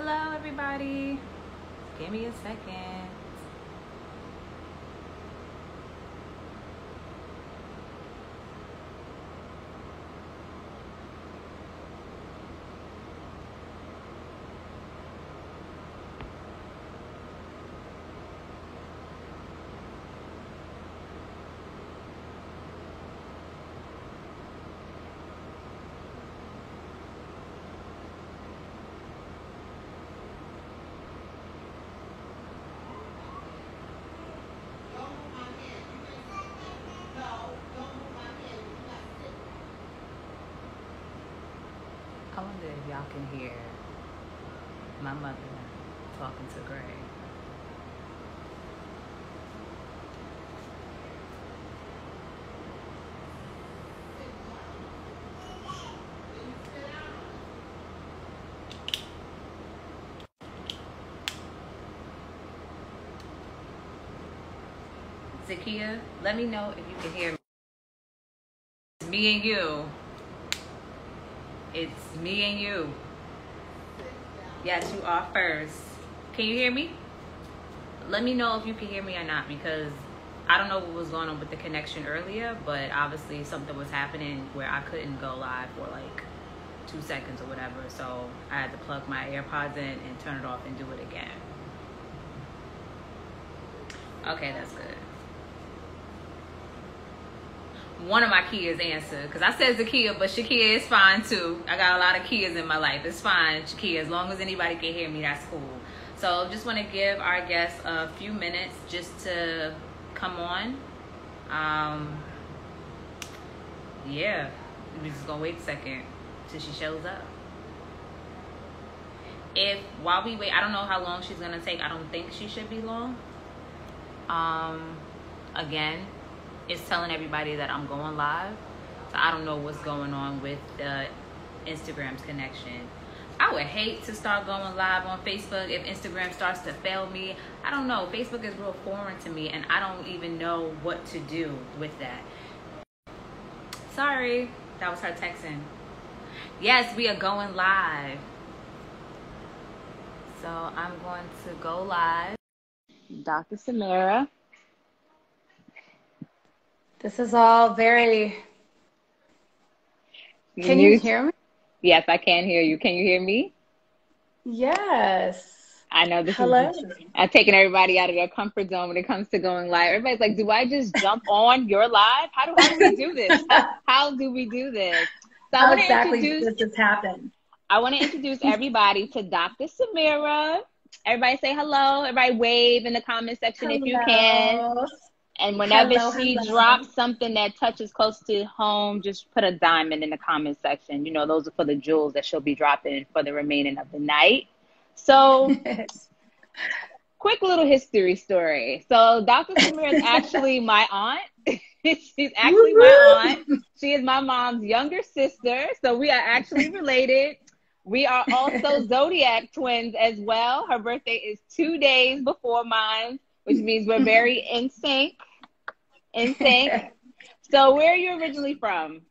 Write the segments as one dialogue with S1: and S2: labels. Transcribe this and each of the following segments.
S1: Hello, everybody. Give me a second. I wonder if y'all can hear my mother talking to Gray. Zakia, let me know if you can hear me. It's me and you. It's me and you. Yes, you are first. Can you hear me? Let me know if you can hear me or not, because I don't know what was going on with the connection earlier, but obviously something was happening where I couldn't go live for like 2 seconds or whatever. So I had to plug my AirPods in and turn it off and do it again. Okay, that's good. One of my kids answered, because I said Zakia, but Shakia is fine too. I got a lot of kids in my life. It's fine, Shakia, as long as anybody can hear me, that's cool. So just want to give our guests a few minutes just to come on. Yeah, we're just gonna wait a second till she shows up. While we wait, I don't know how long she's gonna take. I don't think she should be long. Again, it's telling everybody that I'm going live. So I don't know what's going on with Instagram's connection. I would hate to start going live on Facebook if Instagram starts to fail me. I don't know. Facebook is real foreign to me, and I don't even know what to do with that. Sorry, that was her texting. Yes, we are going live. So I'm going to go live. Dr. Simira.
S2: This is all very... Can you hear me?
S1: Yes, I can hear you. Can you hear me?
S2: Yes.
S1: I know this
S2: Hello?
S1: is I'm taking everybody out of their comfort zone when it comes to going live. Everybody's like, do I just jump on your live? How do we do this? How do we do this? So
S2: How exactly does this happen?
S1: I want to introduce everybody to Dr. Simira. Everybody say hello. Everybody wave in the comment section if you can. And whenever she drops something that touches close to home, just put a diamond in the comment section. You know, those are for the jewels that she'll be dropping for the remaining of the night. So, quick little history story. So, Dr. Simira is actually my aunt. She's actually my aunt. She is my mom's younger sister. So, we are actually related. We are also zodiac twins as well. Her birthday is 2 days before mine, which means we're very in sync. So where are you originally from?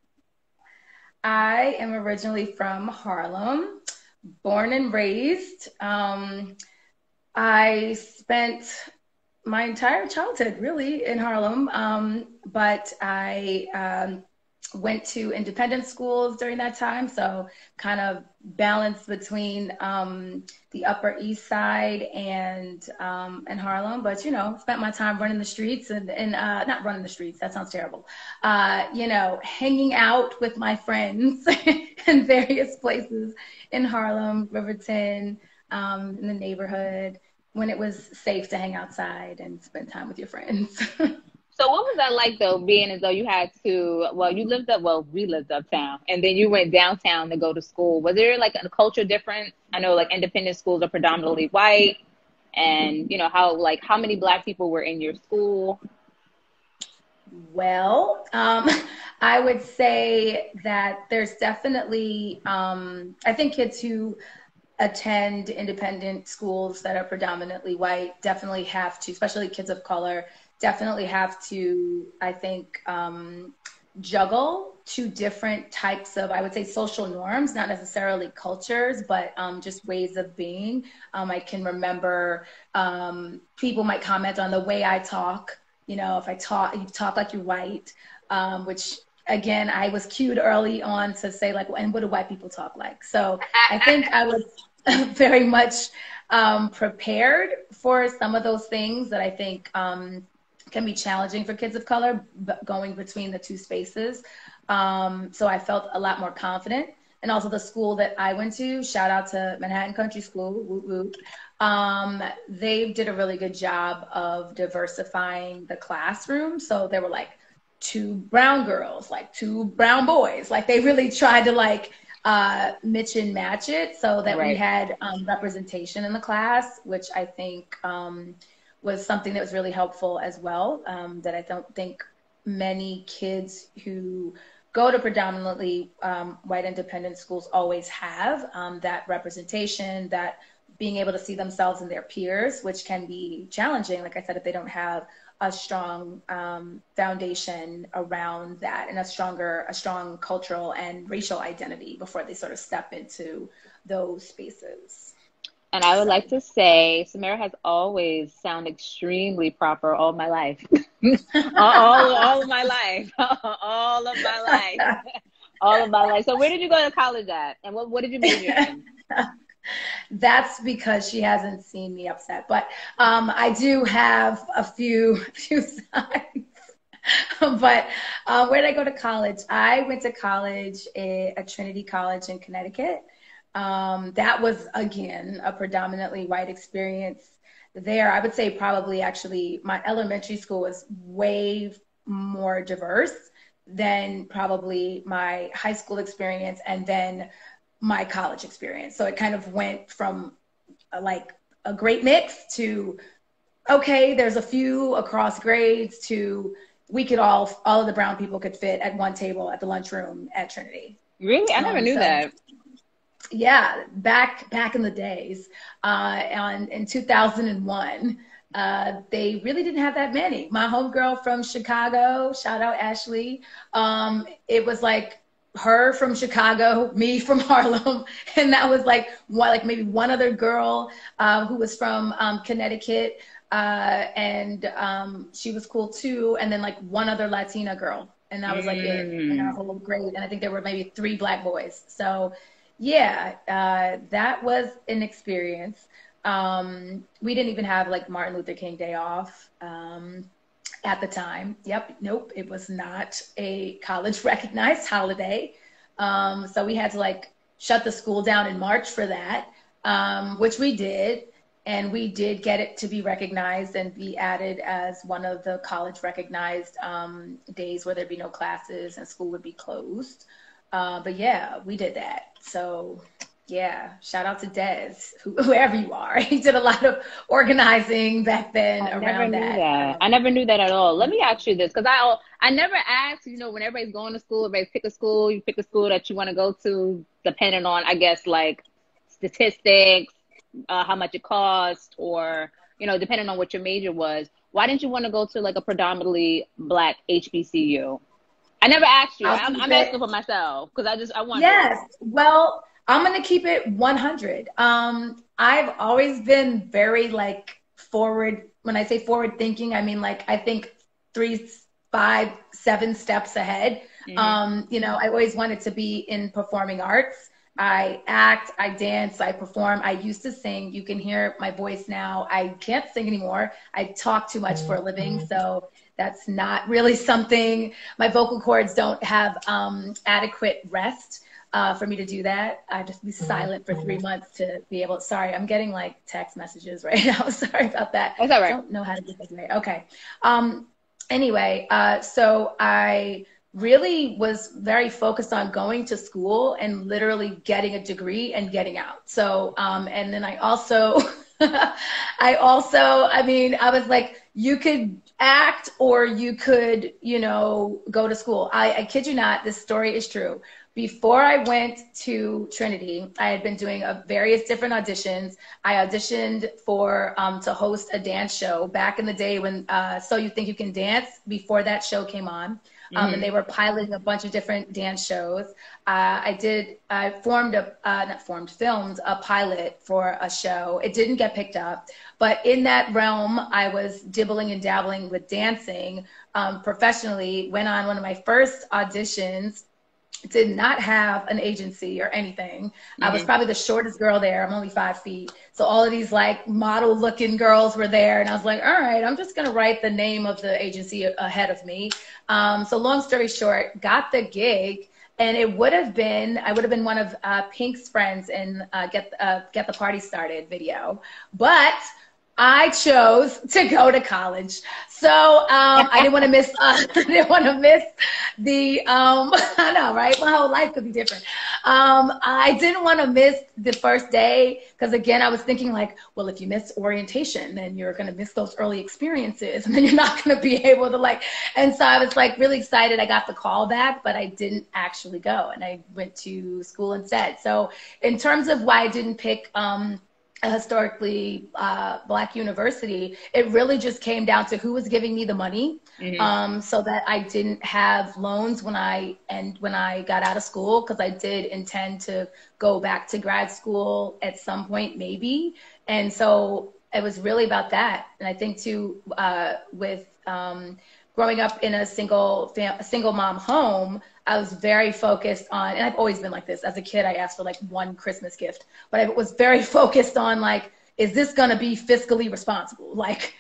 S2: I am originally from Harlem, born and raised. I spent my entire childhood really in Harlem, but I went to independent schools during that time, so kind of balanced between the Upper East Side and Harlem. But you know, spent my time running the streets and not running the streets. That sounds terrible. You know, hanging out with my friends in various places in Harlem, Riverton, in the neighborhood, when it was safe to hang outside and spend time with your friends.
S1: So what was that like, though, being as though you had to, we lived uptown, and then you went downtown to go to school. Was there like a culture difference? I know like independent schools are predominantly white, and you know, how many Black people were in your school?
S2: Well, I would say that there's definitely, I think kids who attend independent schools that are predominantly white definitely have to, especially kids of color, definitely have to, I think, juggle two different types of, I would say, social norms, not necessarily cultures, but just ways of being. I can remember people might comment on the way I talk. You know, if you talk like you're white, which again, I was cued early on to say like, and what do white people talk like? So I think I was very much prepared for some of those things that I think can be challenging for kids of color, going between the two spaces. So I felt a lot more confident. And also the school that I went to, shout out to Manhattan Country School, woot woot. They did a really good job of diversifying the classroom. So there were like 2 brown girls, like 2 brown boys. Like they really tried to like mix and match it so that we had representation in the class, which I think was something that was really helpful as well, that I don't think many kids who go to predominantly white independent schools always have, that representation, that being able to see themselves in their peers, which can be challenging, like I said, if they don't have a strong foundation around that and a strong cultural and racial identity before they sort of step into those spaces.
S1: And I would like to say, Simira has always sounded extremely proper all my life. all of my life. All of my life. All of my life. So where did you go to college at? And what did you major in?
S2: That's because she hasn't seen me upset. But I do have a few sides. But where did I go to college? I went to college at Trinity College in Connecticut. That was, again, a predominantly white experience there. I would say probably actually my elementary school was way more diverse than probably my high school experience and then my college experience. So it kind of went from like a great mix to, okay, there's a few across grades to we could all of the brown people could fit at one table at the lunchroom at Trinity.
S1: Really? I never knew that.
S2: Yeah, back in the days, in 2001, they really didn't have that many. My homegirl from Chicago, shout out Ashley, it was like her from Chicago, me from Harlem, and that was like maybe one other girl who was from Connecticut, and she was cool too, and then like one other Latina girl, and that was like it in our whole grade, and I think there were maybe 3 black boys. So yeah, that was an experience. We didn't even have like Martin Luther King Day off at the time. Nope, it was not a college recognized holiday. So we had to like shut the school down in March for that, which we did. And we did get it to be recognized and be added as one of the college recognized days where there'd be no classes and school would be closed. But yeah, we did that. So yeah, shout out to Des, whoever you are. He did a lot of organizing back then around that.
S1: I never knew that at all. Let me ask you this, because I never asked, you know, when everybody's going to school, everybody pick a school, you pick a school that you want to go to, depending on, I guess, like statistics, how much it cost, or, you know, depending on what your major was. Why didn't you want to go to like a predominantly black HBCU? I never asked you. I'm asking for myself because I want.
S2: Yes. Well, I'm going to keep it 100. I've always been very like forward. When I say forward thinking, I mean, like, I think 3, 5, 7 steps ahead. Mm-hmm. You know, I always wanted to be in performing arts. I act, I dance, I perform. I used to sing. You can hear my voice now. I can't sing anymore. I talk too much for a living. So that's not really something, my vocal cords don't have adequate rest for me to do that. I just be silent for 3 months to be able, sorry, I'm getting like text messages right now. Sorry about that.
S1: That's all right.
S2: I don't know how to get that right. Okay. Anyway, so I really was very focused on going to school and literally getting a degree and getting out. So, and then I also, I mean, I was like, you could act or you could, you know, go to school. I kid you not, this story is true. Before I went to Trinity, I had been doing various different auditions. I auditioned for to host a dance show back in the day when So You Think You Can Dance, before that show came on. And they were piloting a bunch of different dance shows. I filmed a pilot for a show. It didn't get picked up, but in that realm, I was dibbling and dabbling with dancing professionally. Went on one of my first auditions. Did not have an agency or anything. I was probably the shortest girl there. I'm only 5 feet. So all of these like model looking girls were there. And I was like, all right, I'm just going to write the name of the agency ahead of me. So long story short, got the gig. And I would have been one of Pink's friends in Get the Party Started video. But I chose to go to college. So I didn't want to miss the I know, right? My whole life could be different. I didn't want to miss the first day because again, I was thinking like, well, if you miss orientation, then you're going to miss those early experiences and then you're not going to be able to like, and so I was like really excited. I got the call back, but I didn't actually go and I went to school instead. So in terms of why I didn't pick a historically Black university, it really just came down to who was giving me the money, so that I didn't have loans when I got out of school, because I did intend to go back to grad school at some point, maybe. And so it was really about that. And I think too, with growing up in a single mom home, I was very focused on, and I've always been like this. As a kid, I asked for like one Christmas gift, but I was very focused on like, is this going to be fiscally responsible? Like,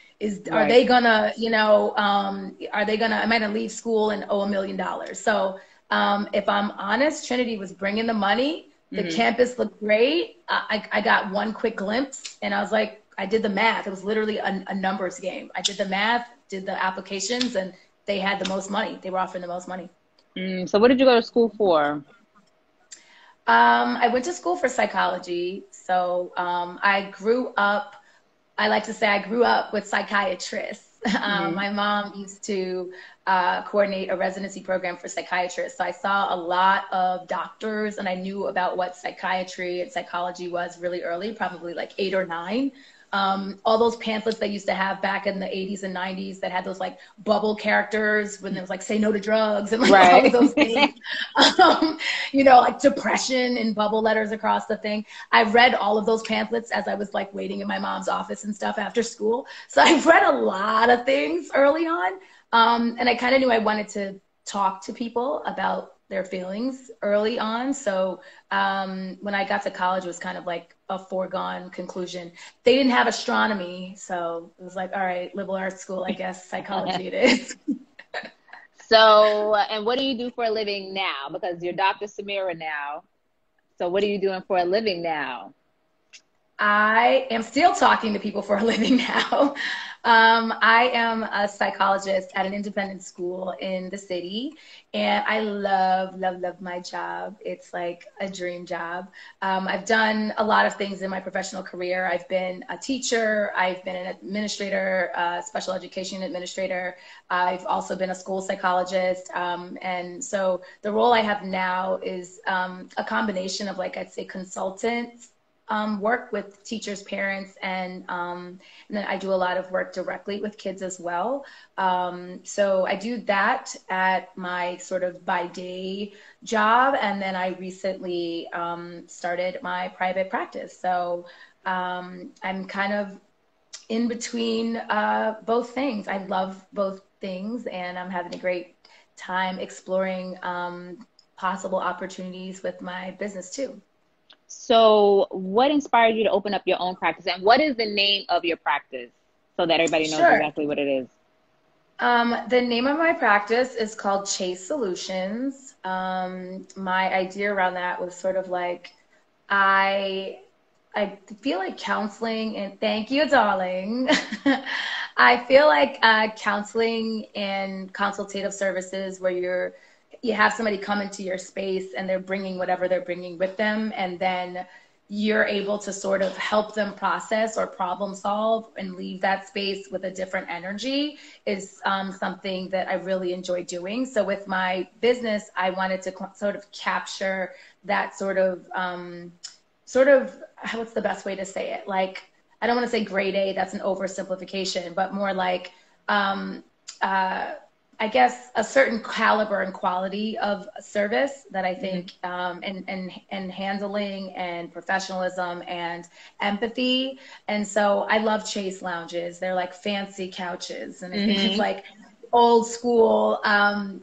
S2: are they gonna, am I going to leave school and owe $1 million? So if I'm honest, Trinity was bringing the money. The campus looked great. I got one quick glimpse and I was like, I did the math. It was literally a numbers game. I did the math, did the applications, and they had the most money. They were offering the most money.
S1: So what did you go to school for?
S2: I went to school for psychology. So I grew up with psychiatrists. My mom used to coordinate a residency program for psychiatrists. So I saw a lot of doctors and I knew about what psychiatry and psychology was really early, probably like 8 or 9. All those pamphlets they used to have back in the 80s and 90s that had those like bubble characters when there was like say no to drugs and like all of those things, like depression and bubble letters across the thing. I read all of those pamphlets as I was like waiting in my mom's office and stuff after school. So I read a lot of things early on. And I kind of knew I wanted to talk to people about their feelings early on. So when I got to college, it was kind of like a foregone conclusion. They didn't have astronomy, so it was like, all right, liberal arts school, I guess psychology it is.
S1: So, and what do you do for a living now? Because you're Dr. Simira now. So what are you doing for a living now?
S2: I am still talking to people for a living now. I am a psychologist at an independent school in the city, and I love, love, love my job. It's like a dream job. I've done a lot of things in my professional career. I've been a teacher. I've been an administrator, special education administrator. I've also been a school psychologist. And so the role I have now is a combination of, like, I'd say consultant work with teachers, parents, and then I do a lot of work directly with kids as well. So I do that at my sort of by day job. And then I recently started my private practice. So I'm kind of in between both things. I love both things, and I'm having a great time exploring possible opportunities with my business too.
S1: So what inspired you to open up your own practice, and what is the name of your practice so that everybody knows exactly what it is?
S2: The name of my practice is called Chase Solutions. My idea around that was sort of like, I feel like counseling, and thank you, darling. I feel like counseling and consultative services where you have somebody come into your space and they're bringing whatever they're bringing with them, and then you're able to sort of help them process or problem solve and leave that space with a different energy is something that I really enjoy doing. So with my business, I wanted to sort of capture that sort of, what's the best way to say it? Like, I don't want to say grade A, that's an oversimplification, but more like, I guess, a certain caliber and quality of service that I think, and handling and professionalism and empathy. And so I love Chase lounges. They're like fancy couches. And I think it's like old school,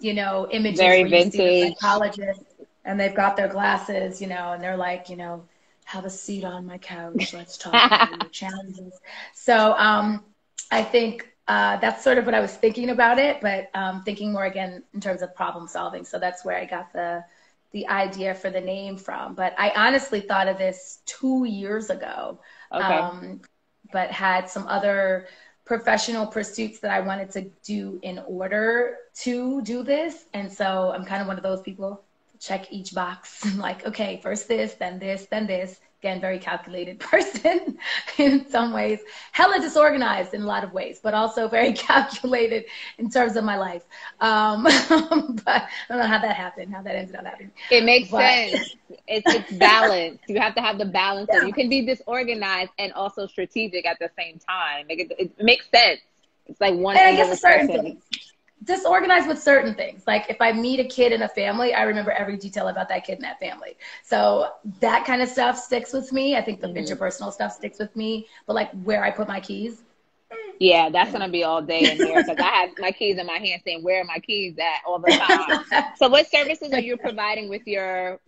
S2: you know, images
S1: Very
S2: where you see the
S1: vintage.
S2: psychologist and they've got their glasses, you know, and they're like, you know, have a seat on my couch. Let's talk about your challenges. So I think that's sort of what I was thinking about it, but thinking more again in terms of problem solving. So that's where I got the idea for the name from. But I honestly thought of this 2 years ago, but had some other professional pursuits that I wanted to do in order to do this. And so I'm kind of one of those people, check each box. Like, okay, first this, then this, then this. Again, very calculated person in some ways, hella disorganized in a lot of ways, but also very calculated in terms of my life. But I don't know how that happened, how that ended up happening.
S1: It makes sense. It's balance. You have to have the balance. Yeah. You can be disorganized and also strategic at the same time. Like it makes sense. It's like one.
S2: And I guess a certain thing. Disorganized with certain things. Like if I meet a kid in a family, I remember every detail about that kid in that family. So that kind of stuff sticks with me. I think the interpersonal stuff sticks with me. But like where I put my keys.
S1: Yeah, that's going to be all day in here because I have my keys in my hand saying, where are my keys at all the time. So what services are you providing with your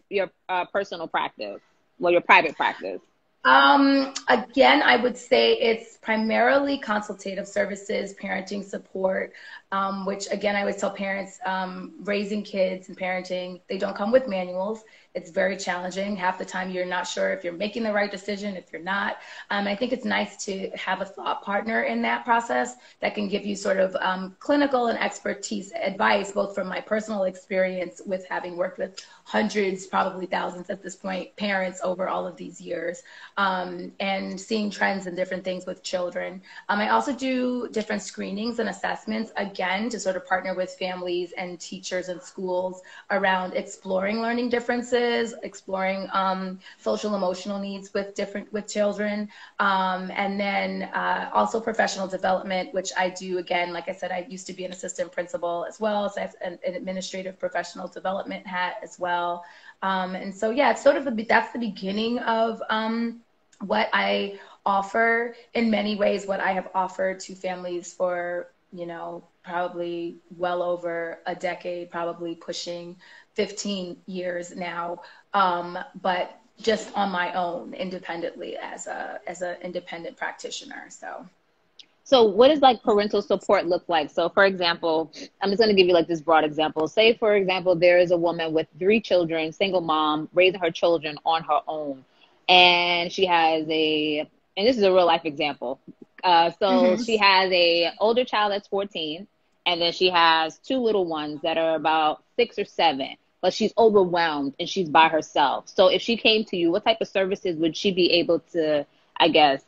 S1: personal practice? Well, your private practice?
S2: Again, I would say it's primarily consultative services, parenting support, which again, I always tell parents, raising kids and parenting, they don't come with manuals. It's very challenging. Half the time you're not sure if you're making the right decision, if you're not. I think it's nice to have a thought partner in that process that can give you sort of clinical and expertise advice, both from my personal experience with having worked with hundreds, probably thousands at this point, parents over all of these years, and seeing trends and different things with children. I also do different screenings and assessments, again, to sort of partner with families and teachers and schools around exploring learning differences, exploring social emotional needs with children, and then also professional development, which I do. Again, like I said, I used to be an assistant principal as well, so I have an administrative professional development hat as well. And so yeah, it's sort of that's the beginning of what I offer. In many ways, what I have offered to families for, you know, probably well over a decade, probably pushing 15 years now, but just on my own, independently as an independent practitioner.
S1: So what does like parental support look like? So for example, I'm just going to give you like this broad example. Say, for example, there is a woman with 3 children, single mom, raising her children on her own. And she has and this is a real life example. So she has a older child that's 14, and then she has 2 little ones that are about 6 or 7. But she's overwhelmed and she's by herself. So if she came to you, what type of services would she be able to, I guess,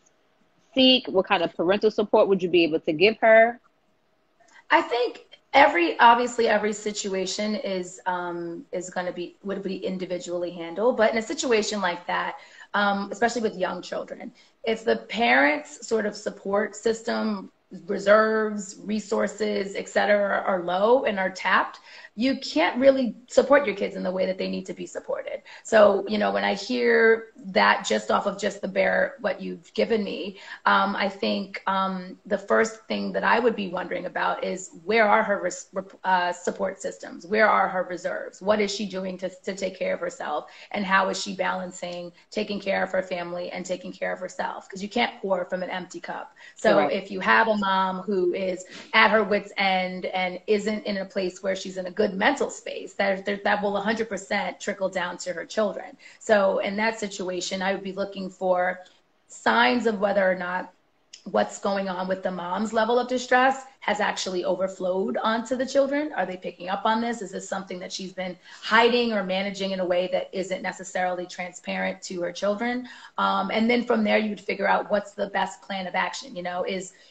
S1: seek? What kind of parental support would you be able to give her?
S2: I think obviously every situation would be individually handled. But in a situation like that, especially with young children, if the parents' sort of support system, reserves, resources, et cetera, are low and are tapped, you can't really support your kids in the way that they need to be supported. So, you know, when I hear that just off of just the bare what you've given me, I think the first thing that I would be wondering about is where are her support systems? Where are her reserves? What is she doing to take care of herself? And how is she balancing taking care of her family and taking care of herself? Because you can't pour from an empty cup. So if you have a mom who is at her wit's end and isn't in a place where she's in a good mental space, that will 100% trickle down to her children. So in that situation, I would be looking for signs of whether or not what's going on with the mom's level of distress has actually overflowed onto the children. Are they picking up on this? Is this something that she's been hiding or managing in a way that isn't necessarily transparent to her children? And then from there, you would figure out what's the best plan of action. You know,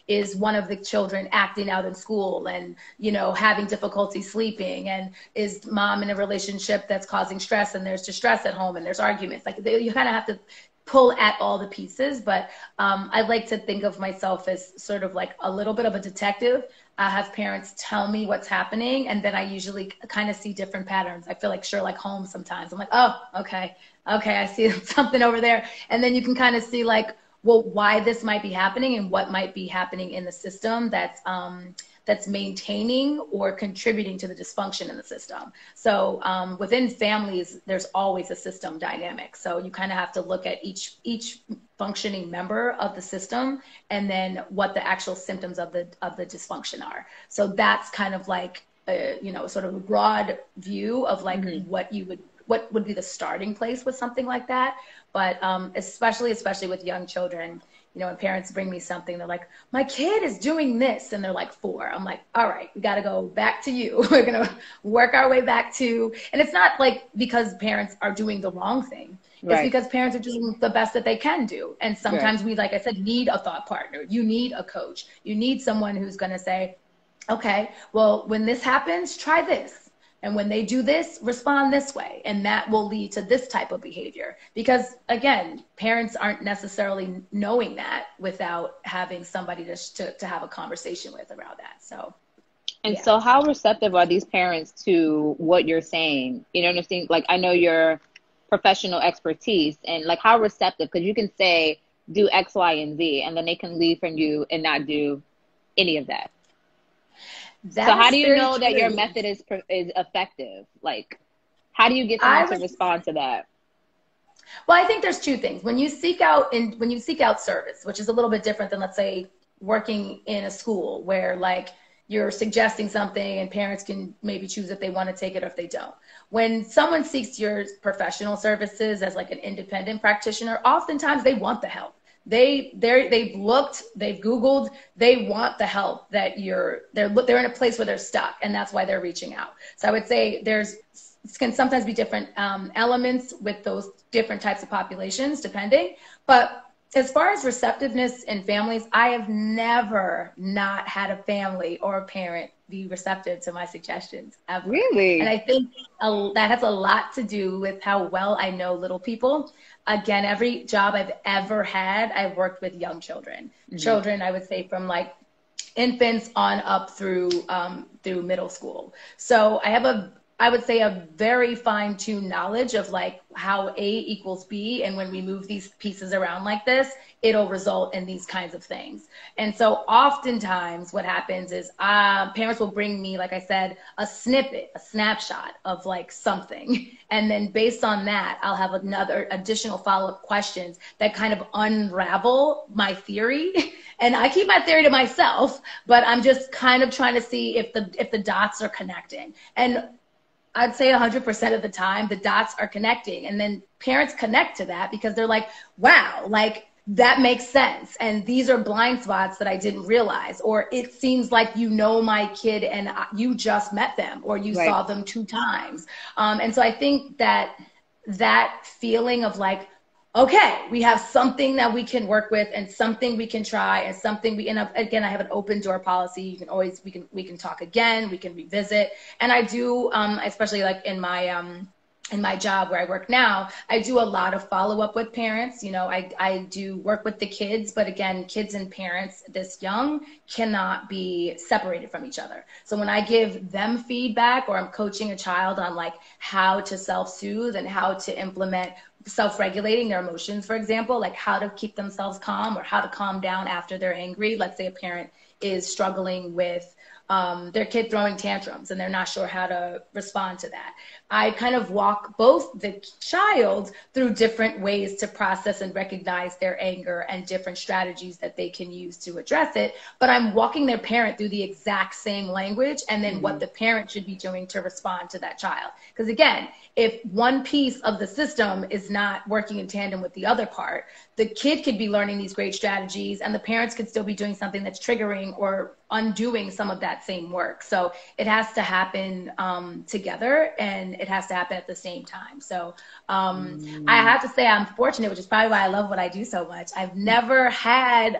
S2: is one of the children acting out in school and, you know, having difficulty sleeping? And is mom in a relationship that's causing stress and there's distress at home and there's arguments? Like you kind of have to pull at all the pieces, but I like to think of myself as sort of like a little bit of a detective I have parents tell me what's happening, and then I usually kind of see different patterns. I feel like Sherlock Holmes sometimes. I'm like, oh, okay, I see something over there. And then you can kind of see like, well, why this might be happening and what might be happening in the system that's maintaining or contributing to the dysfunction in the system. So within families, there's always a system dynamic. So you kind of have to look at each functioning member of the system, and then what the actual symptoms of the dysfunction are. So that's kind of like sort of a broad view of like what would be the starting place with something like that. But especially with young children, when parents bring me something, they're like, my kid is doing this, and they're like 4. I'm like, all right, we got to go back to you. We're going to work our way back to, and it's not like because parents are doing the wrong thing. It's because parents are doing the best that they can do. And sometimes we, like I said, need a thought partner. You need a coach. You need someone who's going to say, okay, well, when this happens, try this. And when they do this, respond this way. And that will lead to this type of behavior. Because again, parents aren't necessarily knowing that without having somebody to have a conversation with around that. So,
S1: so how receptive are these parents to what you're saying? You know what I'm saying? Like, I know your professional expertise, and like, how receptive? Because you can say, do X, Y, and Z, and then they can leave from you and not do any of that. So how do you know that your method is effective? Like, how do you get someone to respond to that?
S2: Well, I think there's 2 things. When you seek out service, which is a little bit different than, let's say, working in a school where like you're suggesting something and parents can maybe choose if they want to take it or if they don't. When someone seeks your professional services as like an independent practitioner, oftentimes they want the help. They've looked, they've Googled, they want the help that they're in a place where they're stuck, and that's why they're reaching out. So I would say can sometimes be different elements with those different types of populations, depending. But as far as receptiveness in families, I have never not had a family or a parent be receptive to my suggestions ever.
S1: Really?
S2: And I think that has a lot to do with how well I know little people. Again, every job I've ever had, I've worked with young children. Children, I would say from like infants on up through middle school. So I would say a very fine-tuned knowledge of like how A equals B, and when we move these pieces around like this, it'll result in these kinds of things. And so oftentimes what happens is parents will bring me, like I said, a snippet, a snapshot of like something. And then based on that, I'll have additional follow-up questions that kind of unravel my theory. And I keep my theory to myself, but I'm just kind of trying to see if the dots are connecting. And I'd say 100% of the time the dots are connecting, and then parents connect to that because they're like, wow, like that makes sense. And these are blind spots that I didn't realize, or it seems like my kid and you just met them, or you saw them 2 times. And so I think that feeling of like, okay, we have something that we can work with and something we can try and something again, I have an open door policy. You can always, we can talk again, we can revisit. And I do, especially like in my job where I work now, I do a lot of follow up with parents. I do work with the kids, but again, kids and parents this young cannot be separated from each other. So when I give them feedback, or I'm coaching a child on like how to self-soothe and how to implement self-regulating their emotions, for example, like how to keep themselves calm or how to calm down after they're angry. Let's say a parent is struggling with their kid throwing tantrums and they're not sure how to respond to that. I kind of walk both the child through different ways to process and recognize their anger and different strategies that they can use to address it. But I'm walking their parent through the exact same language, and then what the parent should be doing to respond to that child. Because again, if one piece of the system is not working in tandem with the other part, the kid could be learning these great strategies and the parents could still be doing something that's triggering or undoing some of that same work. So it has to happen together, and it has to happen at the same time. So I have to say I'm fortunate, which is probably why I love what I do so much. I've never had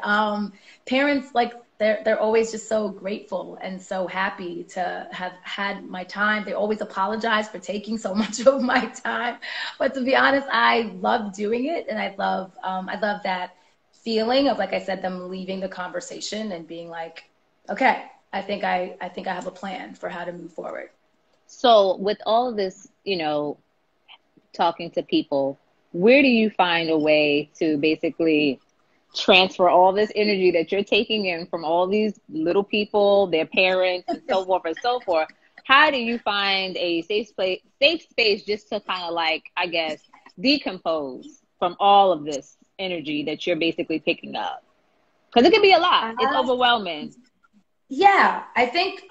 S2: parents like, they're always just so grateful and so happy to have had my time. They always apologize for taking so much of my time. But to be honest, I love doing it. And I love that feeling of, like I said, them leaving the conversation and being like, okay, I think I have a plan for how to move forward.
S1: So with all of this, you know, talking to people, where do you find a way to basically transfer all this energy that you're taking in from all these little people, their parents, and so forth and so forth? How do you find a safe space just to kind of like, I guess, decompose from all of this energy that you're basically picking up? Because it can be a lot. It's overwhelming.
S2: Yeah, I think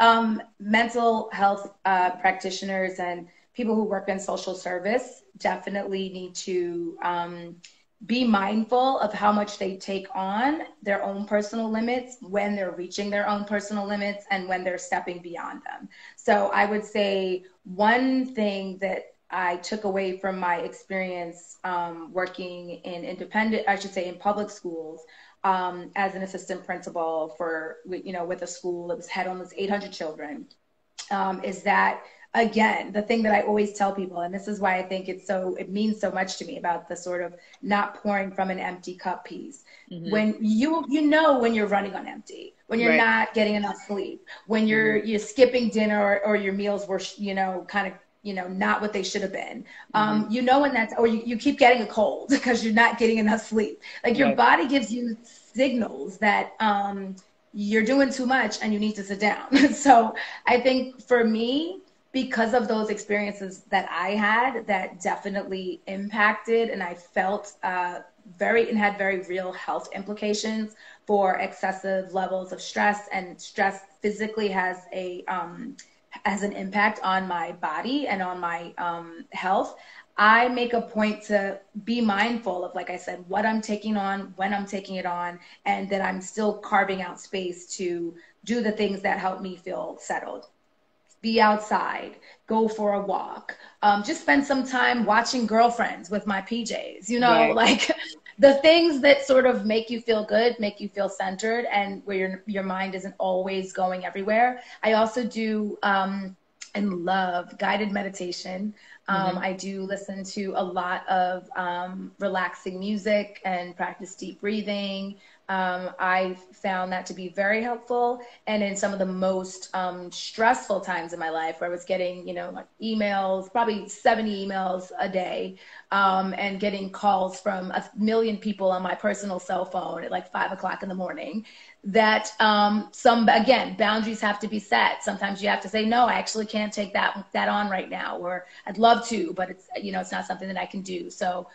S2: mental health practitioners and people who work in social service definitely need to be mindful of how much they take on their own personal limits when they're reaching their own personal limits and when they're stepping beyond them. So I would say one thing that I took away from my experience working in in public schools, as an assistant principal for, with a school that had almost 800 children, is that, again, the thing that I always tell people, and this is why I think it means so much to me about the sort of not pouring from an empty cup piece. Mm-hmm. When when you're running on empty, when you're not getting enough sleep, when you're skipping dinner or your meals were, kind of, not what they should have been. When that's, or you keep getting a cold because you're not getting enough sleep. Like your body gives you signals that you're doing too much and you need to sit down. So I think for me, because of those experiences that I had, that definitely impacted, and I felt had very real health implications for excessive levels of stress, and stress physically has an impact on my body and on my health. I make a point to be mindful of, like I said, what I'm taking on, when I'm taking it on, and that I'm still carving out space to do the things that help me feel settled. Be outside, go for a walk, just spend some time watching Girlfriends with my PJs, like the things that sort of make you feel good, make you feel centered, and where your mind isn't always going everywhere. I also do and love guided meditation. I do listen to a lot of relaxing music and practice deep breathing. I've found that to be very helpful. And in some of the most stressful times in my life, where I was getting, like emails, probably 70 emails a day, and getting calls from 1 million people on my personal cell phone at like 5 o'clock in the morning, that again, boundaries have to be set. Sometimes you have to say, no, I actually can't take that on right now, or I'd love to, but it's, it's not something that I can do. So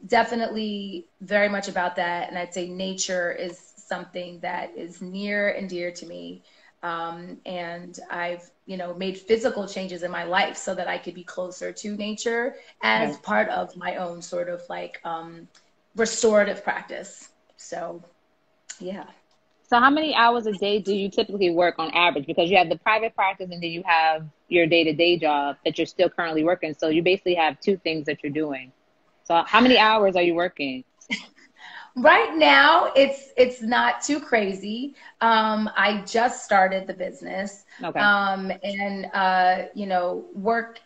S2: definitely very much about that. And I'd say nature is something that is near and dear to me. And I've, made physical changes in my life so that I could be closer to nature as part of my own sort of like restorative practice. So, yeah.
S1: So how many hours a day do you typically work on average? Because you have the private practice and then you have your day-to-day job that you're still currently working. So you basically have two things that you're doing. So how many hours are you working?
S2: Right now, it's not too crazy. I just started the business.
S1: Okay.
S2: Work,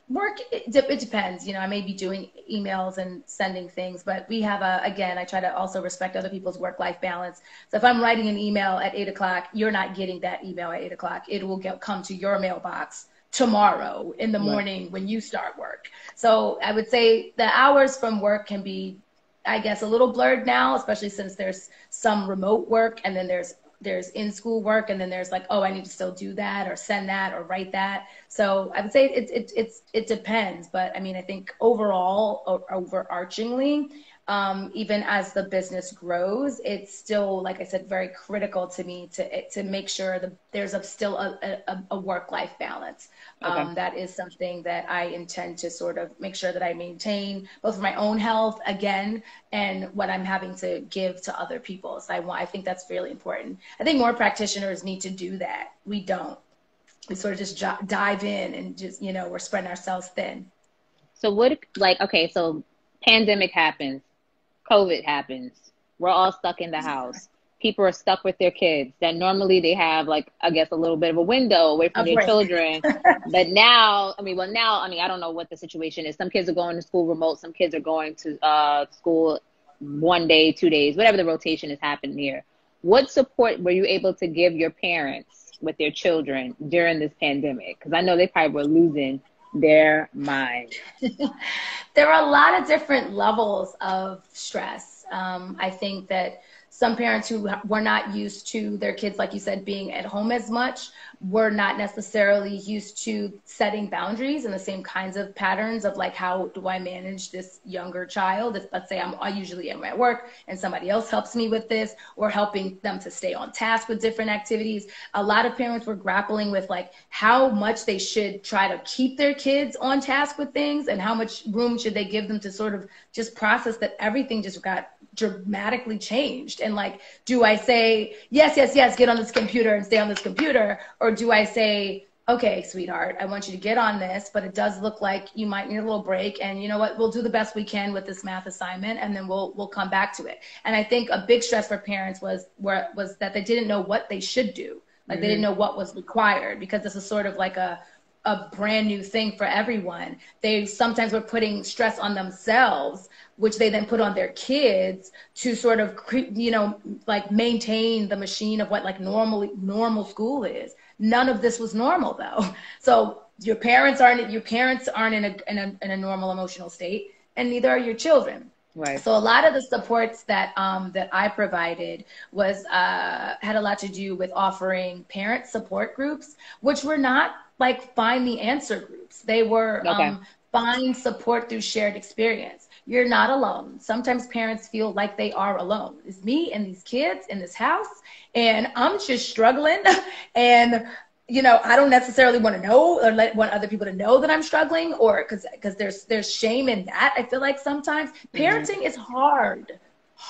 S2: it depends. I may be doing emails and sending things, but we have again, I try to also respect other people's work-life balance. So if I'm writing an email at 8 o'clock, you're not getting that email at 8 o'clock. It will come to your mailbox tomorrow in the morning when you start work. So I would say the hours from work can be, I guess, a little blurred now, especially since there's some remote work, and then there's in-school work, and then there's like, oh, I need to still do that or send that or write that. So I would say it depends, but I mean, I think overall, overarchingly, even as the business grows, it's still, like I said, very critical to me to make sure that there's still a work-life balance. That is something that I intend to sort of make sure that I maintain, both for my own health, again, and what I'm having to give to other people. So I think that's really important. I think more practitioners need to do that. We don't. We sort of just dive in and just, we're spreading ourselves thin.
S1: So so pandemic happens, COVID happens. We're all stuck in the house. People are stuck with their kids that normally they have, like, I guess, a little bit of a window away from their children. But now, I don't know what the situation is. Some kids are going to school remote. Some kids are going to school 1 day, 2 days, whatever the rotation is happening here. What support were you able to give your parents with their children during this pandemic? Because I know they probably were losing their mind.
S2: There are a lot of different levels of stress. I think that some parents who were not used to their kids, like you said, being at home as much, were not necessarily used to setting boundaries and the same kinds of patterns of like, how do I manage this younger child? If, let's say I usually am at work and somebody else helps me with this, or helping them to stay on task with different activities. A lot of parents were grappling with like how much they should try to keep their kids on task with things, and how much room should they give them to sort of just process that everything just got dramatically changed. And like, do I say, yes, yes, yes, get on this computer and stay on this computer? Or do I say, okay, sweetheart, I want you to get on this, but it does look like you might need a little break. And you know what, we'll do the best we can with this math assignment, and then we'll come back to it. And I think a big stress for parents was that they didn't know what they should do. Like they didn't know what was required, because this is sort of like a brand new thing for everyone. They sometimes were putting stress on themselves, which they then put on their kids to sort of, you know, like maintain the machine of what like normal school is. None of this was normal though. So your parents aren't in a normal emotional state, and neither are your children.
S1: Right.
S2: So a lot of the supports that I provided was had a lot to do with offering parent support groups, which were not like find the answer groups. They were find support through shared experience. You're not alone. Sometimes parents feel like they are alone. It's me and these kids in this house, and I'm just struggling. And you know, I don't necessarily want to know or want other people to know that I'm struggling, or because there's shame in that. I feel like sometimes parenting is hard.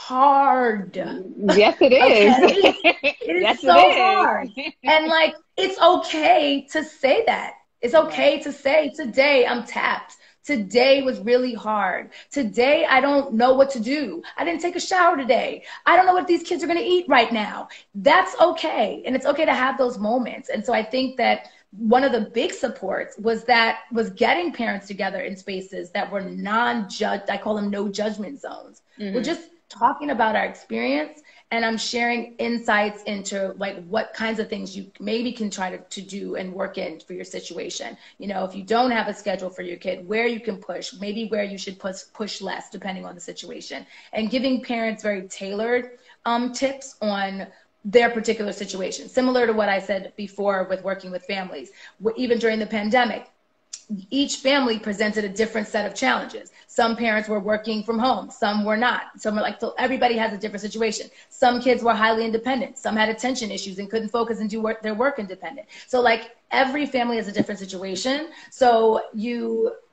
S1: Yes, it is.
S2: Okay? It is
S1: yes,
S2: so
S1: it is.
S2: hard. And like, it's okay to say that. It's okay to say, today I'm tapped. Today was really hard. Today, I don't know what to do. I didn't take a shower today. I don't know what these kids are going to eat right now. That's okay. And it's okay to have those moments. And so I think that one of the big supports was getting parents together in spaces that were non-judged. I call them no judgment zones. We're just talking about our experience, and I'm sharing insights into like what kinds of things you maybe can try to do and work in for your situation. You know, if you don't have a schedule for your kid, where you can push, maybe where you should push less depending on the situation, and giving parents very tailored tips on their particular situation. Similar to what I said before with working with families, even during the pandemic, each family presented a different set of challenges. Some parents were working from home, some were not. Some were like, so everybody has a different situation. Some kids were highly independent. Some had attention issues and couldn't focus and do their work independent. So like every family has a different situation. So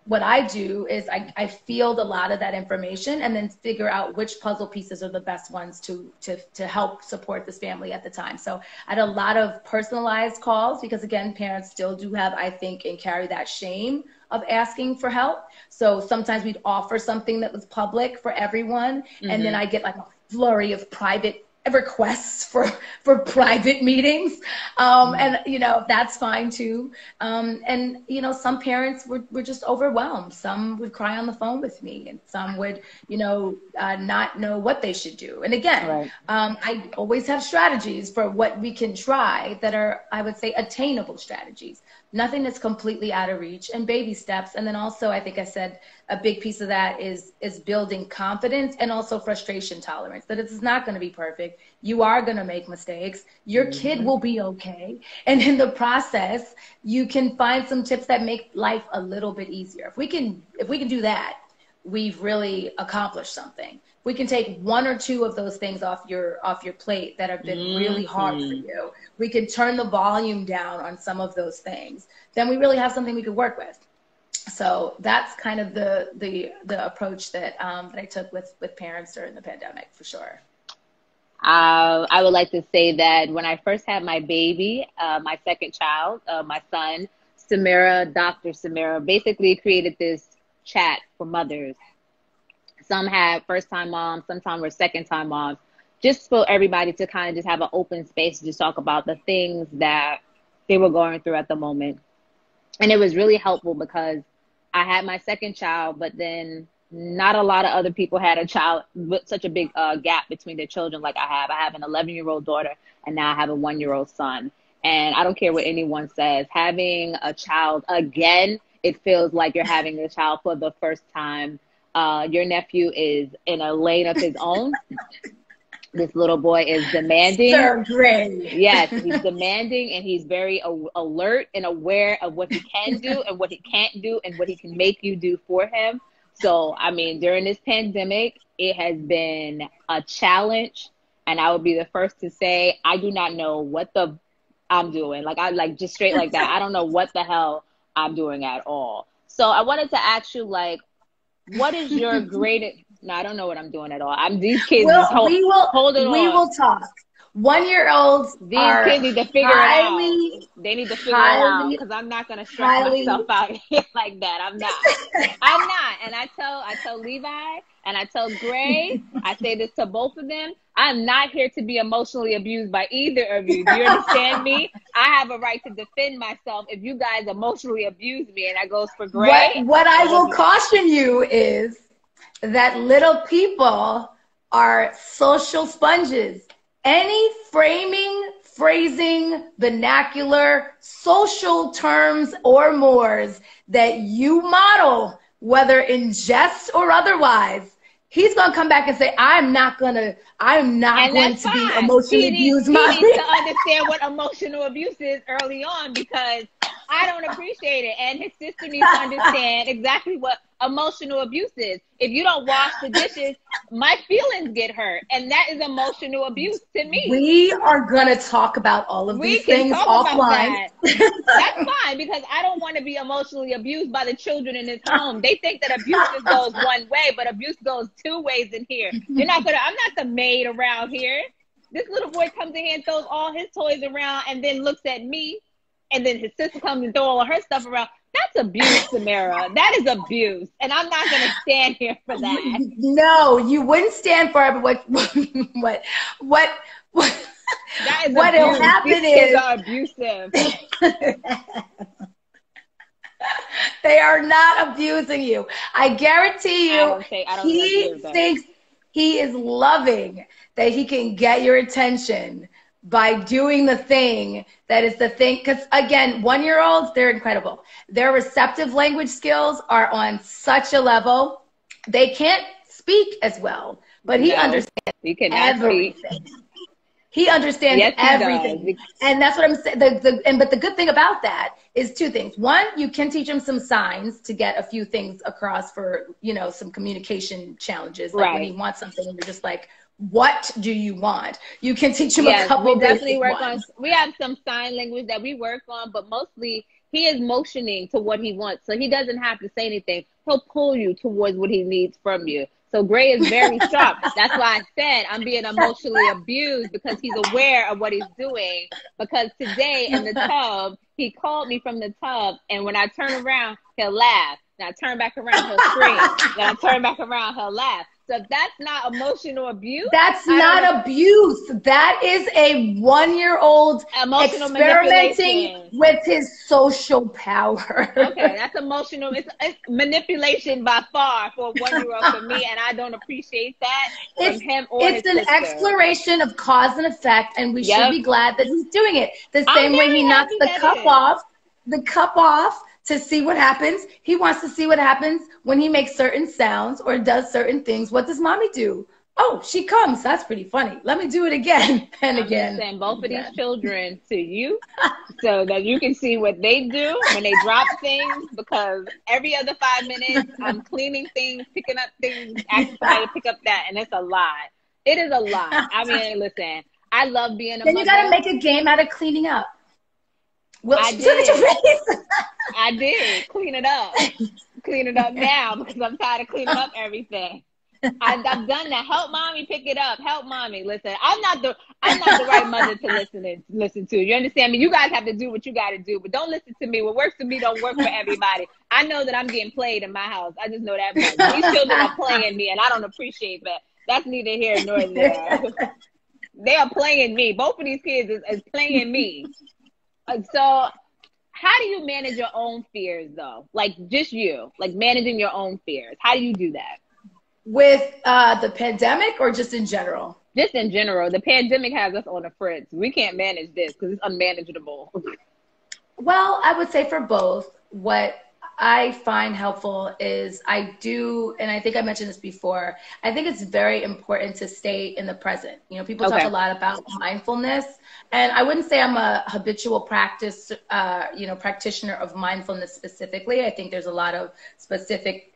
S2: what I do is I field a lot of that information and then figure out which puzzle pieces are the best ones to help support this family at the time. So I had a lot of personalized calls because, again, parents still do have, I think, and carry that shame of asking for help. So sometimes we'd offer something that was public for everyone, and then I get like a flurry of private requests for private meetings, and you know, that's fine too. And you know, some parents were just overwhelmed. Some would cry on the phone with me, and some would, you know, not know what they should do. And again, I always have strategies for what we can try that are, I would say, attainable strategies. Nothing that's completely out of reach, and baby steps. And then also, I think I said a big piece of that is building confidence and also frustration tolerance, that it's not going to be perfect. You are going to make mistakes. Your kid will be okay. And in the process, you can find some tips that make life a little bit easier. If we can do that, we've really accomplished something. If we can take one or two of those things off your plate that have been really hard for you, we can turn the volume down on some of those things, then we really have something we could work with. So that's kind of the approach that I took with parents during the pandemic, for sure.
S1: I would like to say that when I first had my baby, my second child, my son, Dr. Simira, basically created this chat for mothers. Some had first-time moms, some were second-time moms, just for everybody to kind of just have an open space to just talk about the things that they were going through at the moment. And it was really helpful because I had my second child, but then not a lot of other people had a child with such a big gap between their children like I have. I have an 11-year-old daughter, and now I have a 1-year-old son. And I don't care what anyone says, having a child again, it feels like you're having a child for the first time. Your nephew is in a lane of his own. This little boy is demanding.
S2: Sir Gray.
S1: Yes, he's demanding, and he's very alert and aware of what he can do and what he can't do and what he can make you do for him. So, I mean, during this pandemic, it has been a challenge. And I would be the first to say, I do not know what I'm doing. Like, just straight like that. I don't know what the hell I'm doing at all. So I wanted to ask you, like, what is your greatest... No, I don't know what I'm doing at all. These kids
S2: we will talk. 1-year-olds
S1: kids need to figure it out. They need to figure it out, because I'm not going to stress myself out here like that. I'm not. And I tell Levi and I tell Gray, I say this to both of them, I'm not here to be emotionally abused by either of you. Do you understand me? I have a right to defend myself if you guys emotionally abuse me, and that goes for Gray.
S2: What I will caution you is that little people are social sponges. Any framing, phrasing, vernacular, social terms or mores that you model, whether in jest or otherwise, he's going to come back and say, I'm not going to be emotionally abused.
S1: He needs to understand what emotional abuse is early on, because I don't appreciate it. And his sister needs to understand exactly what emotional abuse is. If you don't wash the dishes, my feelings get hurt. And that is emotional abuse to me.
S2: We are going to talk about all of these things offline.
S1: That's fine, because I don't want to be emotionally abused by the children in this home. They think that abuse just goes one way, but abuse goes 2 ways in here. I'm not the maid around here. This little boy comes in here and throws all his toys around and then looks at me. And then his sister comes and throws all her stuff around. That's abuse, Simira. That is abuse. And I'm not going to stand here for that.
S2: No, you wouldn't stand for it. But what will happen
S1: These kids are abusive.
S2: They are not abusing you. I guarantee you, he thinks he is loving that he can get your attention by doing the thing that is the thing. Because again, 1-year-olds, they're incredible. Their receptive language skills are on such a level. They can't speak as well, but he understands everything. He understands everything. And that's what I'm saying. But the good thing about that is 2 things. 1, you can teach him some signs to get a few things across for, some communication challenges. Like when he wants something and you're just like, what do you want? You can teach him a couple
S1: we definitely work on. We have some sign language that we work on, but mostly he is motioning to what he wants. So he doesn't have to say anything. He'll pull you towards what he needs from you. So Gray is very sharp. That's why I said I'm being emotionally abused, because he's aware of what he's doing. Because today in the tub, he called me from the tub, and when I turn around, he'll laugh. Then I turn back around, he'll scream. Then I turn back around, he'll laugh. So if that's not emotional abuse.
S2: That's not abuse. That is a 1-year-old experimenting with his social power.
S1: Okay, that's emotional. It's manipulation by far for a 1-year-old for me, and I don't appreciate that from him or his sister.
S2: It's an exploration of cause and effect, and we should be glad that he's doing it. The same way he knocks the cup off to see what happens. He wants to see what happens when he makes certain sounds or does certain things. What does mommy do? Oh, she comes. That's pretty funny. Let me do it again and again.
S1: Send both of these children to you so that you can see what they do when they drop things, because every other 5 minutes I'm cleaning things, picking up things, asking somebody to pick up that, and it's a lot. It is a lot. I mean, listen, I love being a mother.
S2: Then you got to make a game out of cleaning up. Well,
S1: I did clean it up. Clean it up now, because I'm tired of cleaning up everything. I've done that. Help mommy pick it up. Help mommy. Listen, I'm not the right mother to listen to. You understand me? You guys have to do what you got to do, but don't listen to me. What works for me don't work for everybody. I know that I'm getting played in my house. I just know that much. These children are playing me, and I don't appreciate that. That's neither here nor there. They are playing me. Both of these kids is playing me. So how do you manage your own fears, though? Like, just you, like managing your own fears. How do you do that?
S2: With the pandemic or just in general?
S1: just in general, the pandemic has us on the fritz. We can't manage this because it's unmanageable.
S2: Well, I would say for both, what I find helpful is I do, and I think I mentioned this before, I think it's very important to stay in the present. You know, people talk a
S1: Okay.
S2: lot about mindfulness, and I wouldn't say I'm a habitual practitioner of mindfulness specifically. I think there's a lot of specific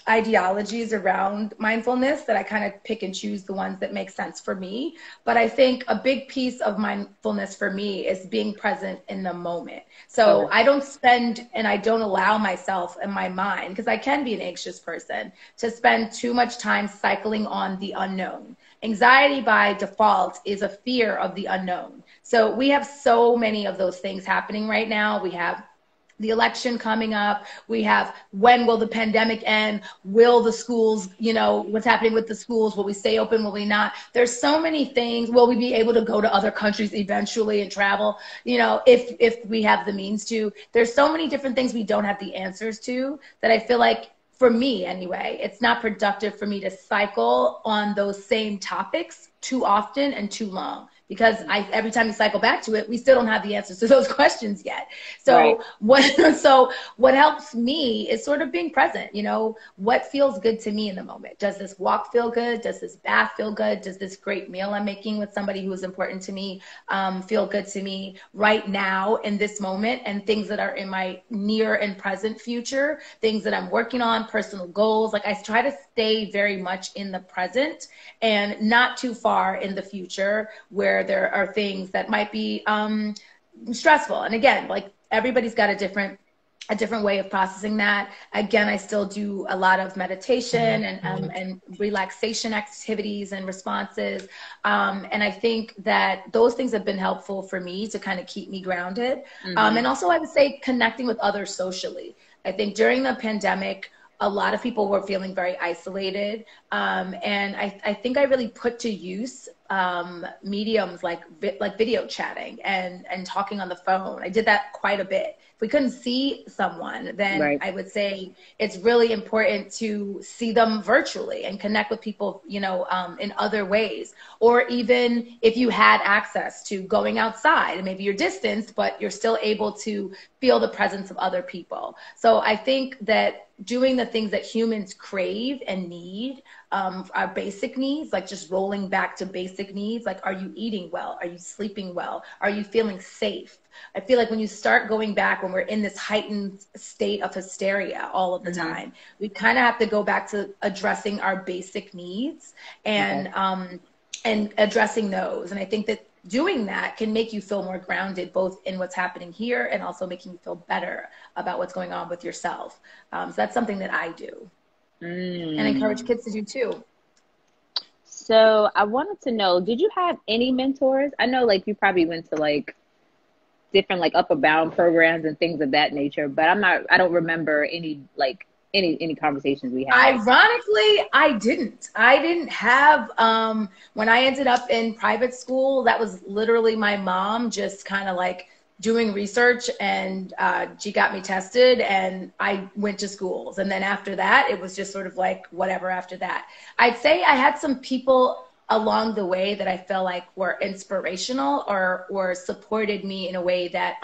S2: ideologies around mindfulness that I kind of pick and choose the ones that make sense for me. But I think a big piece of mindfulness for me is being present in the moment. So
S1: Okay.
S2: I don't spend and I don't allow myself in my mind, because I can be an anxious person, to spend too much time cycling on the unknown. Anxiety by default is a fear of the unknown. So we have so many of those things happening right now. We have the election coming up. We have, when will the pandemic end? Will the schools, what's happening with the schools? Will we stay open? Will we not? There's so many things. Will we be able to go to other countries eventually and travel, if we have the means to? There's so many different things we don't have the answers to, that I feel like, for me anyway, it's not productive for me to cycle on those same topics too often and too long, because every time you cycle back to it, we still don't have the answers to those questions yet.
S1: Right.
S2: So what helps me is sort of being present. What feels good to me in the moment? Does this walk feel good? Does this bath feel good? Does this great meal I'm making with somebody who is important to me feel good to me right now in this moment? And things that are in my near and present future, things that I'm working on, personal goals. Like, I try to stay very much in the present and not too far in the future, where there are things that might be stressful. And again, like, everybody's got a different way of processing that. Again, I still do a lot of meditation and relaxation activities and responses. And I think that those things have been helpful for me to kind of keep me grounded. And also, I would say, connecting with others socially. I think during the pandemic, a lot of people were feeling very isolated. And I think I really put to use mediums like video chatting and talking on the phone. I did that quite a bit. If we couldn't see someone, then
S1: Right.
S2: I would say it's really important to see them virtually and connect with people, in other ways. Or even if you had access to going outside, and maybe you're distanced, but you're still able to feel the presence of other people. So I think that doing the things that humans crave and need, our basic needs, like just rolling back to basic needs, like, are you eating well? Are you sleeping well? Are you feeling safe? I feel like when you start going back, when we're in this heightened state of hysteria all of the time, we kind of have to go back to addressing our basic needs and addressing those. And I think that doing that can make you feel more grounded, both in what's happening here and also making you feel better about what's going on with yourself. So that's something that I do and encourage kids to do too.
S1: So I wanted to know, did you have any mentors? I know, like, you probably went to like different like upper bound programs and things of that nature, but I don't remember any conversations we had.
S2: Ironically, I didn't have, when I ended up in private school, that was literally my mom just kind of like doing research, and she got me tested and I went to schools. And then after that, it was just sort of like whatever after that. I'd say I had some people along the way that I felt like were inspirational or supported me in a way that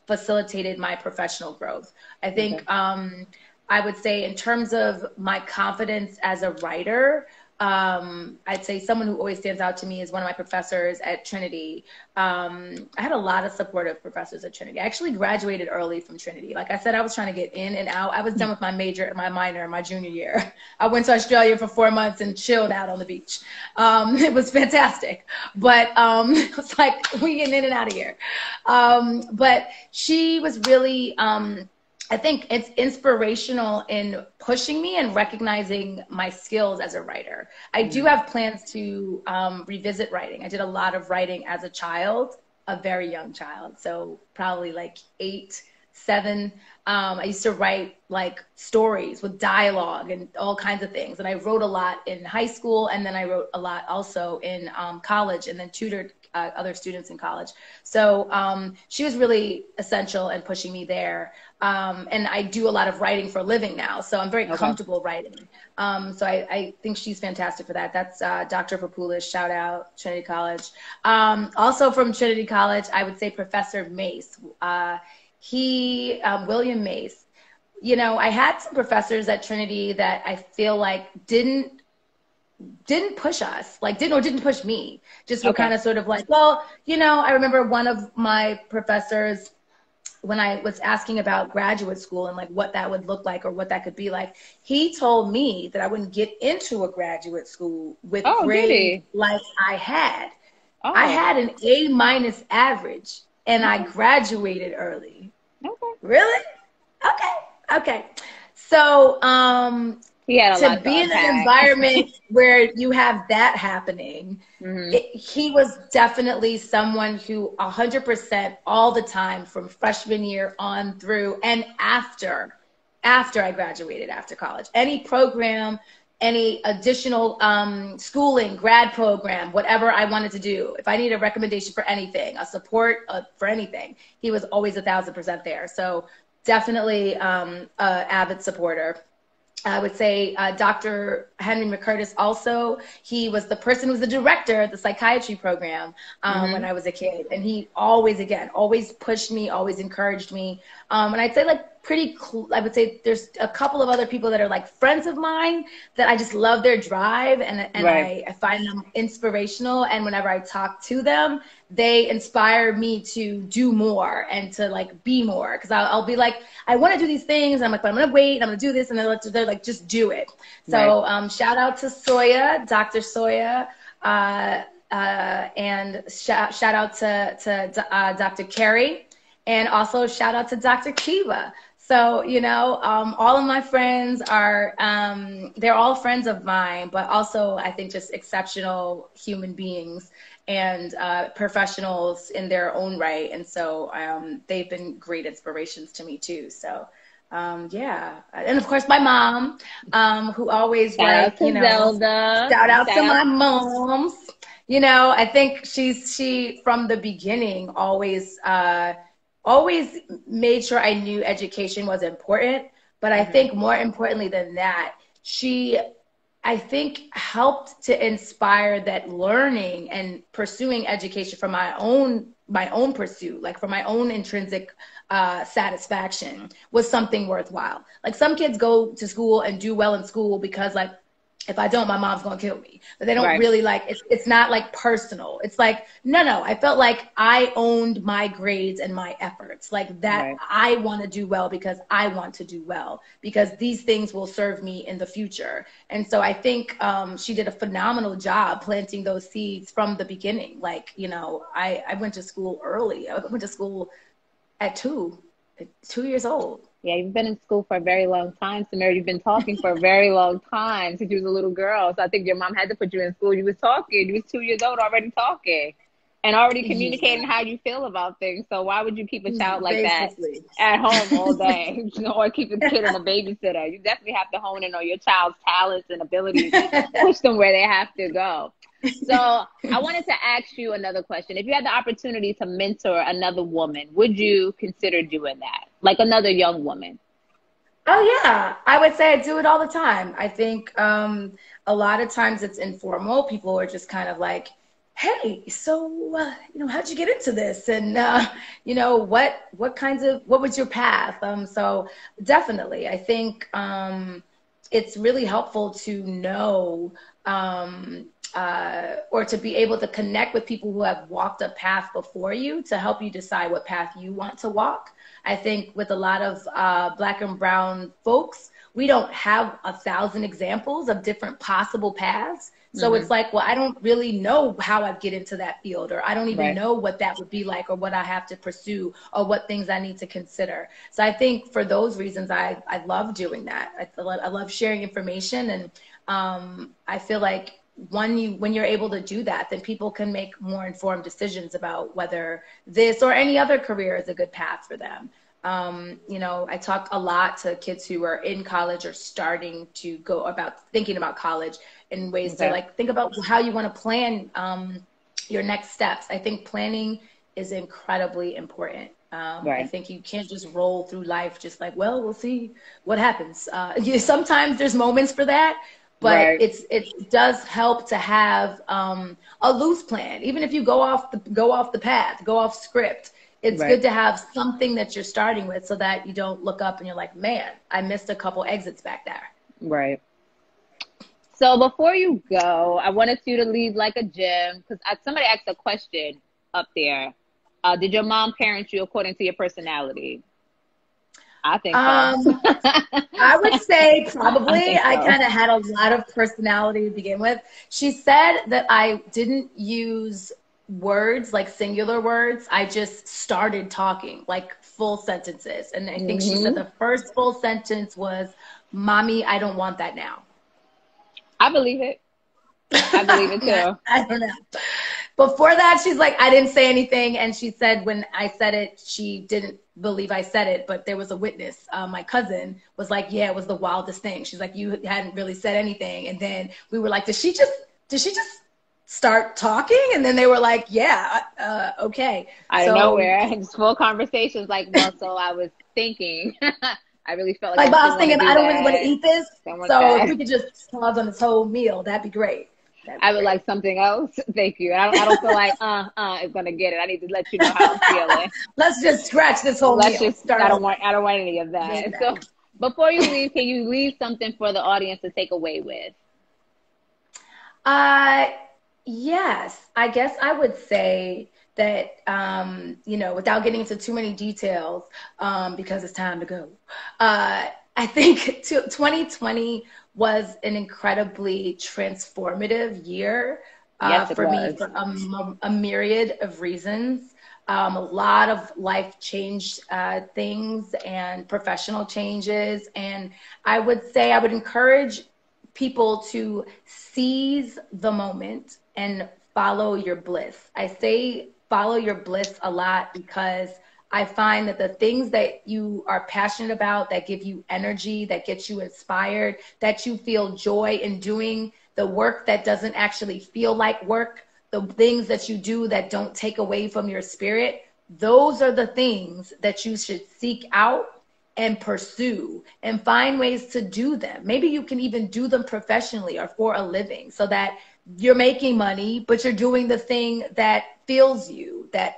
S2: facilitated my professional growth. I think I would say, in terms of my confidence as a writer, I'd say someone who always stands out to me is one of my professors at Trinity. I had a lot of supportive professors at Trinity. I actually graduated early from Trinity. Like I said, I was trying to get in and out. I was done with my major and my minor in my junior year. I went to Australia for 4 months and chilled out on the beach. It was fantastic. But it was like, we getting in and out of here. But she was really... I think it's inspirational in pushing me and recognizing my skills as a writer. I do have plans to revisit writing. I did a lot of writing as a child, a very young child. So probably like 8 7. I used to write like stories with dialogue and all kinds of things. And I wrote a lot in high school, and then I wrote a lot also in college, and then tutored other students in college. So she was really essential in pushing me there. And I do a lot of writing for a living now, so I'm very comfortable writing. So I think she's fantastic for that. That's Dr. Papulis, shout out, Trinity College. Also from Trinity College, I would say Professor Mace. William Mace. You know, I had some professors at Trinity that I feel like didn't push us, like didn't push me. Just were kind of sort of like, well, you know, I remember one of my professors, when I was asking about graduate school and like what that would look like or what that could be like, he told me that I wouldn't get into a graduate school with grades like I had. I had an A- average, and I graduated early. Really? Okay. So to be in an environment where you have that happening, he was definitely someone who 100% all the time from freshman year on through and after I graduated, after college, any program, any additional schooling, grad program, whatever I wanted to do. If I need a recommendation for anything, a support for anything, he was always 1,000% there. So definitely an avid supporter. I would say Dr. Henry McCurtis also. He was the person who was the director of the psychiatry program when I was a kid. And he always pushed me, always encouraged me. And I'd say like I would say there's a couple of other people that are like friends of mine that I just love their drive, and I find them inspirational. And whenever I talk to them, they inspire me to do more and to like be more. Cause I'll be like, I want to do these things. And I'm like, but I'm going to wait. I'm going to do this. And they're like, just do it. So shout out to Soya, Dr. Soya, and shout out to Dr. Carey, and also shout out to Dr. Kiva. So, you know, all of my friends are, they're all friends of mine, but also I think just exceptional human beings and professionals in their own right. And so they've been great inspirations to me too. So, yeah. And of course, my mom, who always
S1: shout out
S2: to my moms. You know, I think she from the beginning always made sure I knew education was important. But I think more importantly than that, I think helped to inspire that learning and pursuing education for my own pursuit, like for my own intrinsic satisfaction, was something worthwhile. Like some kids go to school and do well in school because like, if I don't, my mom's going to kill me. But they don't really like, it's not like personal. It's like, no, I felt like I owned my grades and my efforts, like that. I want to do well because I want to do well, because these things will serve me in the future. And so I think she did a phenomenal job planting those seeds from the beginning. Like, you know, I went to school early. I went to school at 2 years old.
S1: Yeah, you've been in school for a very long time, Simira. You've been talking for a very long time since you was a little girl. So I think your mom had to put you in school. You was talking. You was 2 years old already talking and already communicating how you feel about things. So why would you keep a child like that at home all day, or keep a kid on a babysitter? You definitely have to hone in on your child's talents and abilities, push them where they have to go. So I wanted to ask you another question. If you had the opportunity to mentor another woman, would you consider doing that? Like another young woman?
S2: Oh, yeah. I would say I do it all the time. I think a lot of times it's informal. People are just kind of like, hey, so, you know, how'd you get into this? And, you know, what was your path? So definitely, I think it's really helpful to know or to be able to connect with people who have walked a path before you to help you decide what path you want to walk. I think with a lot of Black and brown folks, we don't have 1,000 examples of different possible paths. So it's like, well, I don't really know how I'd get into that field, or I don't even know what that would be like, or what I have to pursue, or what things I need to consider. So I think for those reasons, I love doing that. I love sharing information. And I feel like when you're able to do that, then people can make more informed decisions about whether this or any other career is a good path for them. You know, I talk a lot to kids who are in college or starting to go about thinking about college in ways to like think about how you want to plan your next steps. I think planning is incredibly important. I think you can't just roll through life just like, well, we'll see what happens. Sometimes there's moments for that, but it does help to have a loose plan. Even if you go off the path, go off script, it's good to have something that you're starting with so that you don't look up and you're like, man, I missed a couple exits back there.
S1: Right. So before you go, I wanted you to leave like a gem, because somebody asked a question up there. Did your mom parent you according to your personality? I think so.
S2: I would say probably. I
S1: so.
S2: kind of had a lot of personality to begin with. She said that I didn't use words, like singular words. I just started talking like full sentences. And I think she said the first full sentence was, "Mommy, I don't want that now."
S1: I believe it. I believe it too.
S2: I don't know. Before that, she's like, I didn't say anything. And she said when I said it, she didn't believe I said it, but there was a witness. My cousin was like, yeah, it was the wildest thing. She's like, you hadn't really said anything. And then we were like, did she just start talking? And then they were like, yeah, okay.
S1: Out of nowhere, just full conversations like, well, so I was thinking, I really felt like
S2: I was thinking, I don't really want to eat this. So if we could just pause on this whole meal, that'd be great.
S1: I would like something else. Thank you. I don't feel like it's gonna get it. I need to let you know how I'm feeling.
S2: Let's just scratch this whole meal.
S1: I don't want any of that. So before you leave, can you leave something for the audience to take away with?
S2: Yes. I guess I would say that you know, without getting into too many details, because it's time to go. I think 2020 was an incredibly transformative year for me for a myriad of reasons. A lot of life changed things and professional changes. And I would say I would encourage people to seize the moment and follow your bliss. I say follow your bliss a lot because I find that the things that you are passionate about, that give you energy, that get you inspired, that you feel joy in doing, the work that doesn't actually feel like work, the things that you do that don't take away from your spirit, those are the things that you should seek out and pursue and find ways to do them. Maybe you can even do them professionally or for a living so that you're making money, but you're doing the thing that fills you, that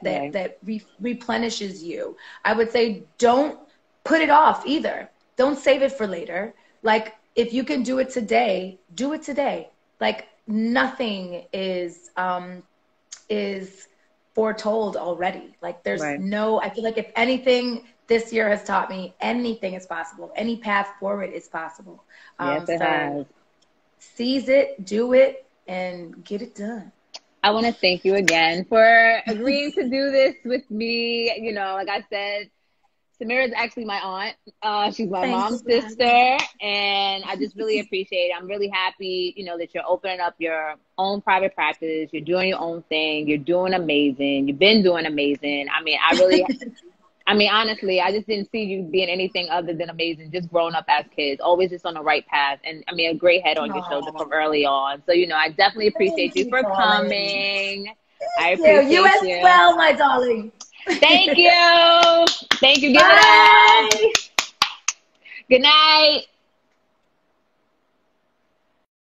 S2: replenishes you. I would say don't put it off either. Don't save it for later. Like if you can do it today, do it today. Like nothing is foretold already. Like there's I feel like if anything this year has taught me, anything is possible. Any path forward is possible.
S1: Yes, it has.
S2: Seize it, do it, and get it done.
S1: I want to thank you again for agreeing to do this with me. You know, like I said, Simira is actually my aunt. She's my mom's sister, and I just really appreciate it. I'm really happy, you know, that you're opening up your own private practice. You're doing your own thing. You're doing amazing. You've been doing amazing. I mean, honestly, I just didn't see you being anything other than amazing, just growing up as kids, always just on the right path. And I mean, a great head on your shoulder from early on. So, you know, I definitely appreciate you for coming. I appreciate you.
S2: You as well, my darling.
S1: Thank you. Thank you. Give it up. Good night.